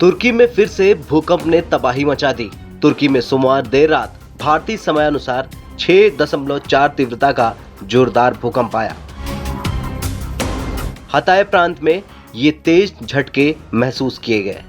तुर्की में फिर से भूकंप ने तबाही मचा दी। तुर्की में सोमवार देर रात भारतीय समयानुसार 6.4 तीव्रता का जोरदार भूकंप आया। हताय प्रांत में ये तेज झटके महसूस किए गए।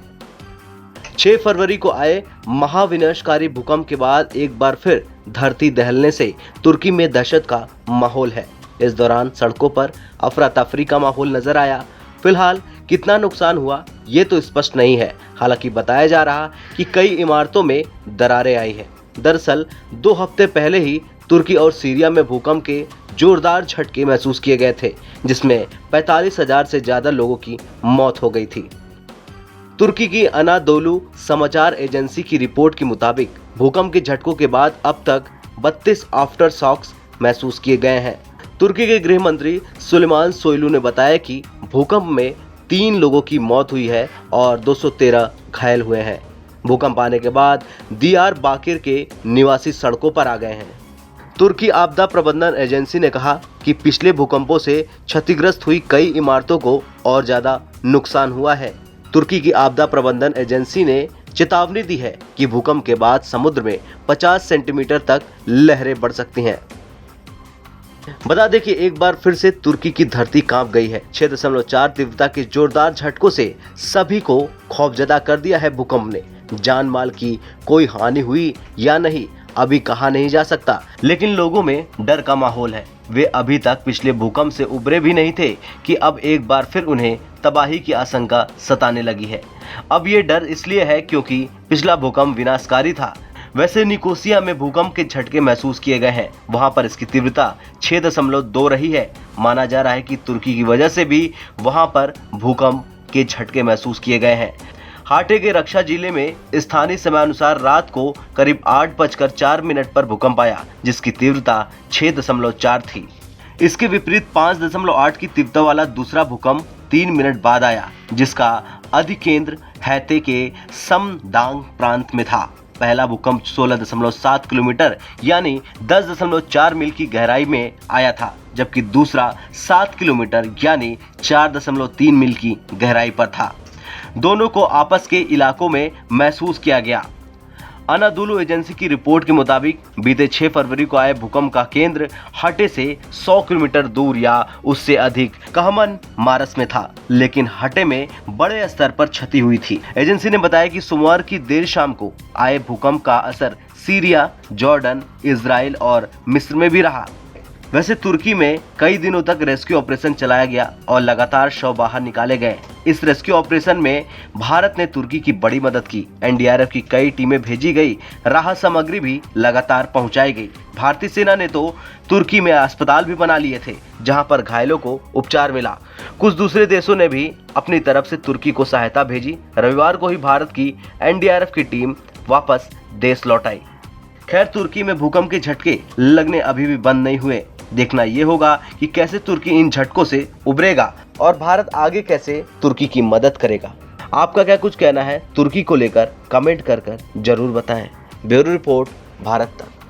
6 फरवरी को आए महाविनाशकारी भूकंप के बाद एक बार फिर धरती दहलने से तुर्की में दहशत का माहौल है। इस दौरान सड़कों पर अफरा तफरी का माहौल नजर आया। फिलहाल कितना नुकसान हुआ ये तो स्पष्ट नहीं है। हालांकि बताया जा रहा कि कई इमारतों में दरारें आई है। दरअसल 2 हफ्ते पहले ही तुर्की और सीरिया में भूकंप के जोरदार झटके महसूस किए गए थे, जिसमें 45,000 से ज्यादा लोगों की मौत हो गई थी। तुर्की की अनादोलू समाचार एजेंसी की रिपोर्ट के मुताबिक भूकंप के झटकों के बाद अब तक 32 आफ्टर शॉक्स महसूस किए गए हैं। तुर्की के गृह मंत्री सुलेमान सोयलू ने बताया कि भूकंप में 3 लोगों की मौत हुई है और 213 घायल हुए हैं। भूकंप आने के बाद दियारबाकिर के निवासी सड़कों पर आ गए हैं। तुर्की आपदा प्रबंधन एजेंसी ने कहा कि पिछले भूकंपों से क्षतिग्रस्त हुई कई इमारतों को और ज्यादा नुकसान हुआ है। तुर्की की आपदा प्रबंधन एजेंसी ने चेतावनी दी है कि भूकंप के बाद समुद्र में 50 सेंटीमीटर तक लहरें बढ़ सकती हैं। बता दें कि एक बार फिर से तुर्की की धरती कांप गई है। 6.4 तीव्रता के जोरदार झटकों से सभी को खौफजदा कर दिया है। भूकंप ने जान माल की कोई हानि हुई या नहीं अभी कहा नहीं जा सकता, लेकिन लोगों में डर का माहौल है। वे अभी तक पिछले भूकंप से उबरे भी नहीं थे कि अब एक बार फिर उन्हें तबाही की आशंका सताने लगी है। अब ये डर इसलिए है क्योंकि पिछला भूकंप विनाशकारी था। वैसे निकोसिया में भूकंप के झटके महसूस किए गए हैं। वहां पर इसकी तीव्रता 6.2 रही है। माना जा रहा है कि तुर्की की वजह से भी वहां पर भूकंप के झटके महसूस किए गए हैं। हाटे के रक्षा जिले में स्थानीय समयानुसार रात को करीब 8:04 पर भूकंप आया, जिसकी तीव्रता 6.4 थी। इसके विपरीत 5.8 की तीव्रता वाला दूसरा भूकंप 3 मिनट बाद आया, जिसका अधिकेंद्र हैते के समदांग प्रांत में था। पहला भूकंप 16.7 किलोमीटर यानी 10.4 मील की गहराई में आया था, जबकि दूसरा 7 किलोमीटर यानी 4.3 मील की गहराई पर था। दोनों को आपस के इलाकों में महसूस किया गया। अनादोलू एजेंसी की रिपोर्ट के मुताबिक बीते 6 फरवरी को आए भूकंप का केंद्र हटे से 100 किलोमीटर दूर या उससे अधिक कहमन मारस में था, लेकिन हटे में बड़े स्तर पर क्षति हुई थी। एजेंसी ने बताया कि सोमवार की देर शाम को आए भूकंप का असर सीरिया, जॉर्डन, इजराइल और मिस्र में भी रहा। वैसे तुर्की में कई दिनों तक रेस्क्यू ऑपरेशन चलाया गया और लगातार शव बाहर निकाले गए। इस रेस्क्यू ऑपरेशन में भारत ने तुर्की की बड़ी मदद की। एनडीआरएफ की कई टीमें भेजी गई, राहत सामग्री भी लगातार पहुंचाई गई। भारतीय सेना ने तो तुर्की में अस्पताल भी बना लिए थे, जहां पर घायलों को उपचार मिला। कुछ दूसरे देशों ने भी अपनी तरफ से तुर्की को सहायता भेजी। रविवार को ही भारत की एनडीआरएफ की टीम वापस देश लौट आई। खैर, तुर्की में भूकंप के झटके लगने अभी भी बंद नहीं हुए। देखना ये होगा कि कैसे तुर्की इन झटकों से उबरेगा और भारत आगे कैसे तुर्की की मदद करेगा। आपका क्या कुछ कहना है तुर्की को लेकर कमेंट कर जरूर बताएं। ब्यूरो रिपोर्ट, भारत तक।